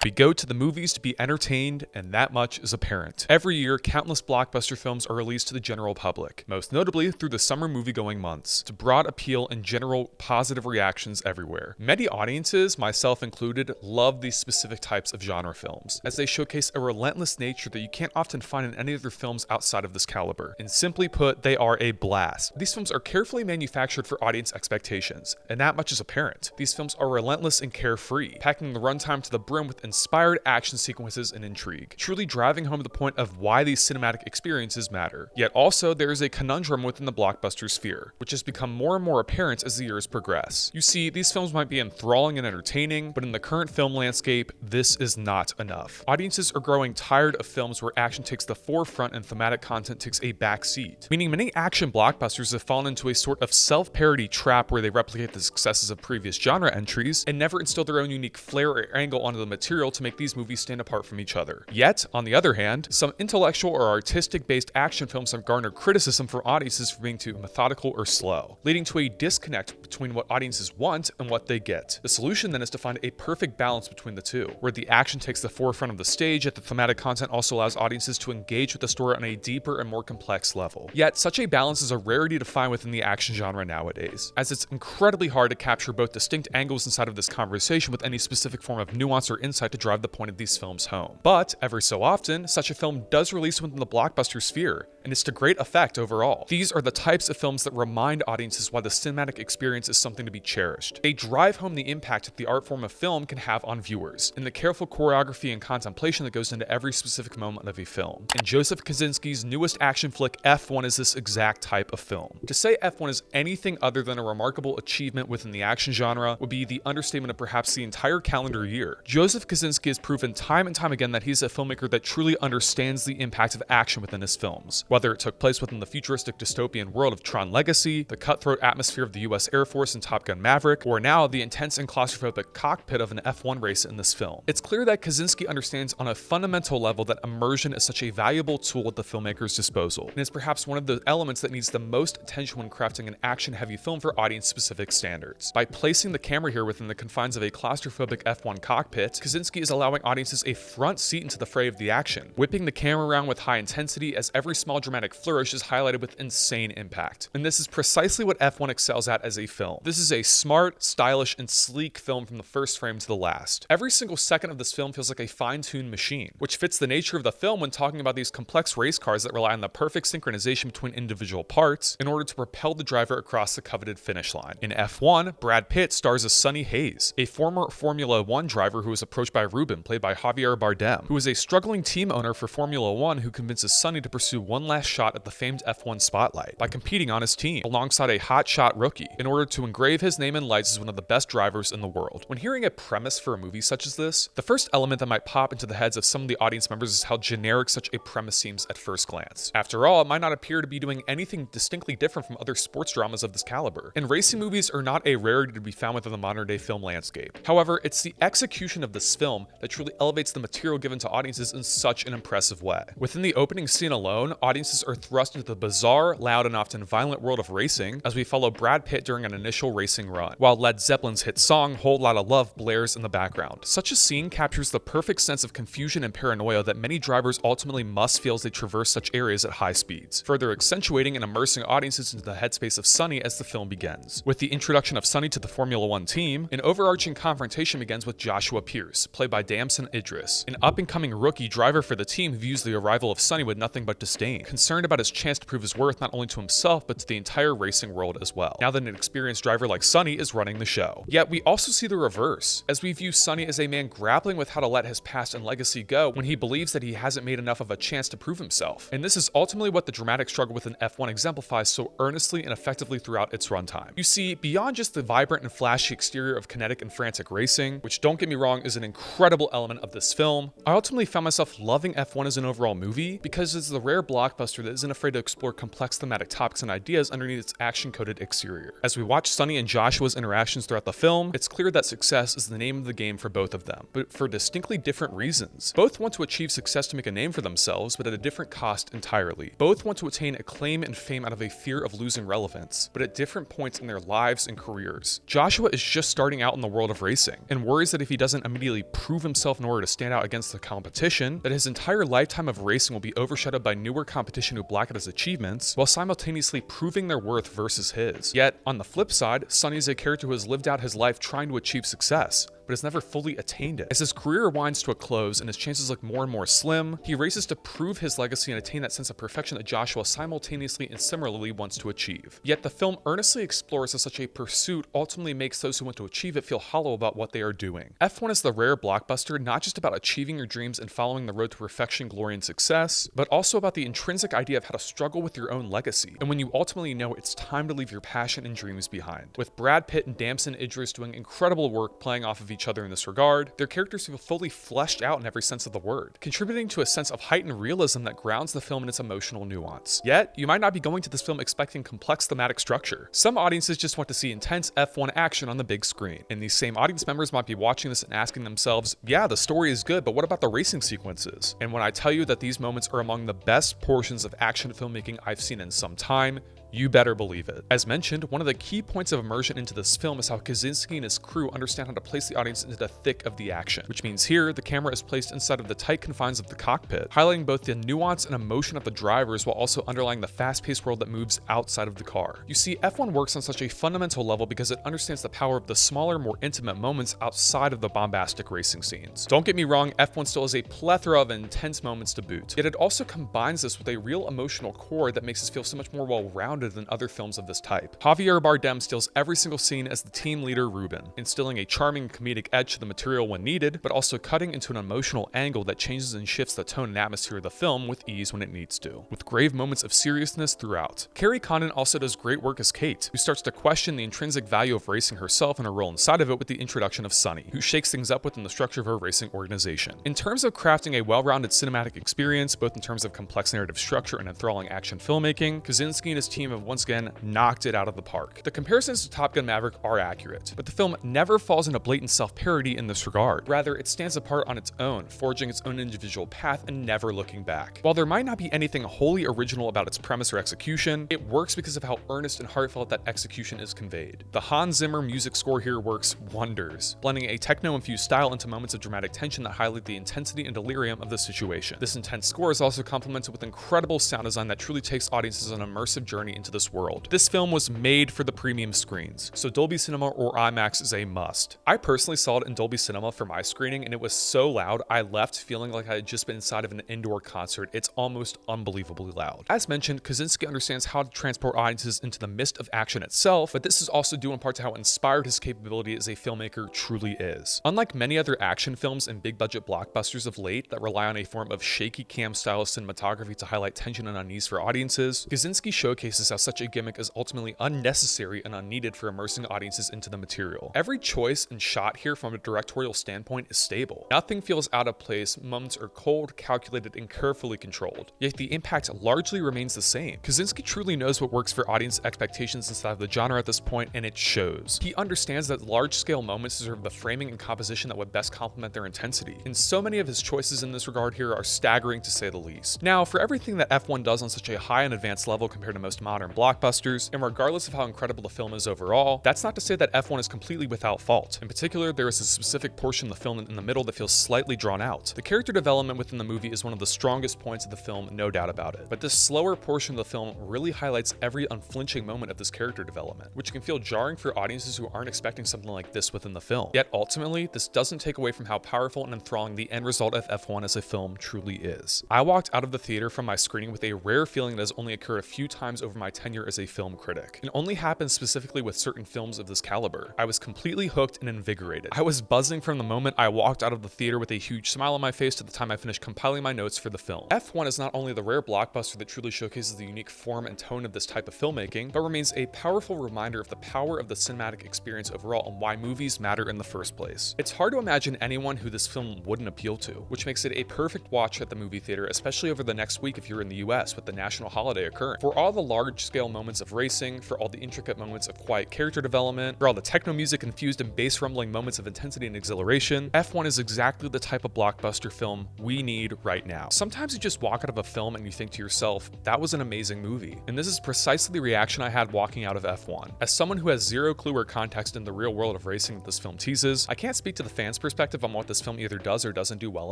We go to the movies to be entertained, and that much is apparent. Every year, countless blockbuster films are released to the general public, most notably through the summer movie-going months, to broad appeal and general positive reactions everywhere. Many audiences, myself included, love these specific types of genre films, as they showcase a relentless nature that you can't often find in any other films outside of this caliber. And simply put, they are a blast. These films are carefully manufactured for audience expectations, and that much is apparent. These films are relentless and carefree, packing the runtime to the brim with inspired action sequences and intrigue, truly driving home the point of why these cinematic experiences matter. Yet also, there is a conundrum within the blockbuster sphere, which has become more and more apparent as the years progress. You see, these films might be enthralling and entertaining, but in the current film landscape, this is not enough. Audiences are growing tired of films where action takes the forefront and thematic content takes a back seat, meaning many action blockbusters have fallen into a sort of self-parody trap where they replicate the successes of previous genre entries and never instill their own unique flair or angle onto the material to make these movies stand apart from each other. Yet, on the other hand, some intellectual or artistic-based action films have garnered criticism from audiences for being too methodical or slow, leading to a disconnect between what audiences want and what they get. The solution then is to find a perfect balance between the two, where the action takes the forefront of the stage, yet the thematic content also allows audiences to engage with the story on a deeper and more complex level. Yet, such a balance is a rarity to find within the action genre nowadays, as it's incredibly hard to capture both distinct angles inside of this conversation with any specific form of nuance or insight to drive the point of these films home. But, every so often, such a film does release within the blockbuster sphere, and it's to great effect overall. These are the types of films that remind audiences why the cinematic experience is something to be cherished. They drive home the impact that the art form of film can have on viewers, and the careful choreography and contemplation that goes into every specific moment of a film. And Joseph Kosinski's newest action flick, F1, is this exact type of film. To say F1 is anything other than a remarkable achievement within the action genre would be the understatement of perhaps the entire calendar year. Joseph Kosinski has proven time and time again that he's a filmmaker that truly understands the impact of action within his films. Whether it took place within the futuristic dystopian world of Tron Legacy, the cutthroat atmosphere of the US Air Force in Top Gun Maverick, or now the intense and claustrophobic cockpit of an F1 race in this film. It's clear that Kosinski understands on a fundamental level that immersion is such a valuable tool at the filmmaker's disposal, and is perhaps one of the elements that needs the most attention when crafting an action-heavy film for audience-specific standards. By placing the camera here within the confines of a claustrophobic F1 cockpit, Kosinski is allowing audiences a front seat into the fray of the action, whipping the camera around with high intensity as every small dramatic flourish is highlighted with insane impact. And this is precisely what F1 excels at as a film. This is a smart, stylish, and sleek film from the first frame to the last. Every single second of this film feels like a fine-tuned machine, which fits the nature of the film when talking about these complex race cars that rely on the perfect synchronization between individual parts in order to propel the driver across the coveted finish line. In F1, Brad Pitt stars as Sonny Hayes, a former Formula One driver who was approached by Ruben, played by Javier Bardem, who is a struggling team owner for Formula One who convinces Sonny to pursue one last shot at the famed F1 spotlight by competing on his team alongside a hotshot rookie in order to engrave his name in lights as one of the best drivers in the world. When hearing a premise for a movie such as this, the first element that might pop into the heads of some of the audience members is how generic such a premise seems at first glance. After all, it might not appear to be doing anything distinctly different from other sports dramas of this caliber, and racing movies are not a rarity to be found within the modern day film landscape. However, it's the execution of this film that truly elevates the material given to audiences in such an impressive way. Within the opening scene alone, audiences are thrust into the bizarre, loud, and often violent world of racing as we follow Brad Pitt during an initial racing run, while Led Zeppelin's hit song Whole Lotta Love blares in the background. Such a scene captures the perfect sense of confusion and paranoia that many drivers ultimately must feel as they traverse such areas at high speeds, further accentuating and immersing audiences into the headspace of Sonny as the film begins. With the introduction of Sonny to the Formula One team, an overarching confrontation begins with Joshua Pierce, played by Damson Idris, an up-and-coming rookie driver for the team who views the arrival of Sonny with nothing but disdain, concerned about his chance to prove his worth not only to himself but to the entire racing world as well, now that an experienced driver like Sonny is running the show. Yet we also see the reverse, as we view Sonny as a man grappling with how to let his past and legacy go when he believes that he hasn't made enough of a chance to prove himself. And this is ultimately what the dramatic struggle within F1 exemplifies so earnestly and effectively throughout its runtime. You see, beyond just the vibrant and flashy exterior of kinetic and frantic racing, which, don't get me wrong, is an incredible element of this film, I ultimately found myself loving F1 as an overall movie because it's the rare blockbuster that isn't afraid to explore complex thematic topics and ideas underneath its action-coded exterior. As we watch Sonny and Joshua's interactions throughout the film, it's clear that success is the name of the game for both of them, but for distinctly different reasons. Both want to achieve success to make a name for themselves, but at a different cost entirely. Both want to attain acclaim and fame out of a fear of losing relevance, but at different points in their lives and careers. Joshua is just starting out in the world of racing, and worries that if he doesn't immediately prove himself in order to stand out against the competition, that his entire lifetime of racing will be overshadowed by newer competition who black out his achievements, while simultaneously proving their worth versus his. Yet, on the flip side, Sonny is a character who has lived out his life trying to achieve success, but has never fully attained it. As his career winds to a close and his chances look more and more slim, he races to prove his legacy and attain that sense of perfection that Joshua simultaneously and similarly wants to achieve. Yet the film earnestly explores how such a pursuit ultimately makes those who want to achieve it feel hollow about what they are doing. F1 is the rare blockbuster not just about achieving your dreams and following the road to perfection, glory, and success, but also about the intrinsic idea of how to struggle with your own legacy, and when you ultimately know it's time to leave your passion and dreams behind. With Brad Pitt and Damson Idris doing incredible work playing off of each other in this regard, their characters feel fully fleshed out in every sense of the word, contributing to a sense of heightened realism that grounds the film in its emotional nuance. Yet, you might not be going to this film expecting complex thematic structure. Some audiences just want to see intense F1 action on the big screen, and these same audience members might be watching this and asking themselves, yeah, the story is good, but what about the racing sequences? And when I tell you that these moments are among the best portions of action filmmaking I've seen in some time, you better believe it. As mentioned, one of the key points of immersion into this film is how Kosinski and his crew understand how to place the audience into the thick of the action, which means here, the camera is placed inside of the tight confines of the cockpit, highlighting both the nuance and emotion of the drivers while also underlying the fast-paced world that moves outside of the car. You see, F1 works on such a fundamental level because it understands the power of the smaller, more intimate moments outside of the bombastic racing scenes. Don't get me wrong, F1 still has a plethora of intense moments to boot, yet it also combines this with a real emotional core that makes us feel so much more well-rounded than other films of this type. Javier Bardem steals every single scene as the team leader Ruben, instilling a charming comedic edge to the material when needed, but also cutting into an emotional angle that changes and shifts the tone and atmosphere of the film with ease when it needs to, with grave moments of seriousness throughout. Carrie Condon also does great work as Kate, who starts to question the intrinsic value of racing herself and her role inside of it with the introduction of Sonny, who shakes things up within the structure of her racing organization. In terms of crafting a well-rounded cinematic experience, both in terms of complex narrative structure and enthralling action filmmaking, Kosinski and his team have once again knocked it out of the park. The comparisons to Top Gun Maverick are accurate, but the film never falls into blatant self-parody in this regard. Rather, it stands apart on its own, forging its own individual path and never looking back. While there might not be anything wholly original about its premise or execution, it works because of how earnest and heartfelt that execution is conveyed. The Hans Zimmer music score here works wonders, blending a techno-infused style into moments of dramatic tension that highlight the intensity and delirium of the situation. This intense score is also complemented with incredible sound design that truly takes audiences on an immersive journey into this world. This film was made for the premium screens, so Dolby Cinema or IMAX is a must. I personally saw it in Dolby Cinema for my screening, and it was so loud I left feeling like I had just been inside of an indoor concert. It's almost unbelievably loud. As mentioned, Kosinski understands how to transport audiences into the midst of action itself, but this is also due in part to how inspired his capability as a filmmaker truly is. Unlike many other action films and big budget blockbusters of late that rely on a form of shaky cam style cinematography to highlight tension and unease for audiences, Kosinski showcases how such a gimmick is ultimately unnecessary and unneeded for immersing audiences into the material. Every choice and shot here from a directorial standpoint is stable. Nothing feels out of place, moments are cold, calculated, and carefully controlled. Yet the impact largely remains the same. Kosinski truly knows what works for audience expectations inside of the genre at this point, and it shows. He understands that large-scale moments deserve the framing and composition that would best complement their intensity, and so many of his choices in this regard here are staggering to say the least. Now, for everything that F1 does on such a high and advanced level compared to most modern blockbusters, and regardless of how incredible the film is overall, that's not to say that F1 is completely without fault. In particular, there is a specific portion of the film in the middle that feels slightly drawn out. The character development within the movie is one of the strongest points of the film, no doubt about it. But this slower portion of the film really highlights every unflinching moment of this character development, which can feel jarring for audiences who aren't expecting something like this within the film. Yet ultimately, this doesn't take away from how powerful and enthralling the end result of F1 as a film truly is. I walked out of the theater from my screening with a rare feeling that has only occurred a few times over my tenure as a film critic, and only happens specifically with certain films of this caliber. I was completely hooked and invigorated. I was buzzing from the moment I walked out of the theater with a huge smile on my face to the time I finished compiling my notes for the film. F1 is not only the rare blockbuster that truly showcases the unique form and tone of this type of filmmaking, but remains a powerful reminder of the power of the cinematic experience overall and why movies matter in the first place. It's hard to imagine anyone who this film wouldn't appeal to, which makes it a perfect watch at the movie theater, especially over the next week if you're in the US with the national holiday occurring. For all the large large-scale moments of racing, for all the intricate moments of quiet character development, for all the techno music infused and bass rumbling moments of intensity and exhilaration, F1 is exactly the type of blockbuster film we need right now. Sometimes you just walk out of a film and you think to yourself, that was an amazing movie. And this is precisely the reaction I had walking out of F1. As someone who has zero clue or context in the real world of racing that this film teases, I can't speak to the fans' perspective on what this film either does or doesn't do well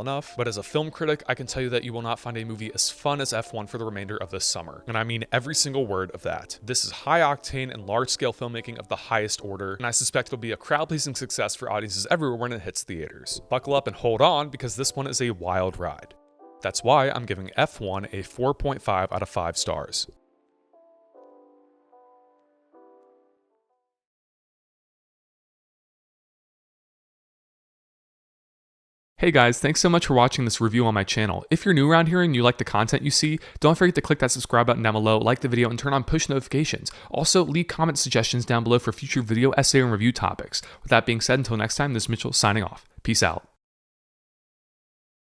enough, but as a film critic, I can tell you that you will not find a movie as fun as F1 for the remainder of this summer. And I mean every single word of that. This is high octane and large scale filmmaking of the highest order, and I suspect it'll be a crowd pleasing success for audiences everywhere when it hits theaters. Buckle up and hold on, because this one is a wild ride. That's why I'm giving F1 a 4.5 out of 5 stars. Hey guys, thanks so much for watching this review on my channel. If you're new around here and you like the content you see, don't forget to click that subscribe button down below, like the video, and turn on push notifications. Also, leave comment suggestions down below for future video, essay, and review topics. With that being said, until next time, this is Mitchell signing off. Peace out.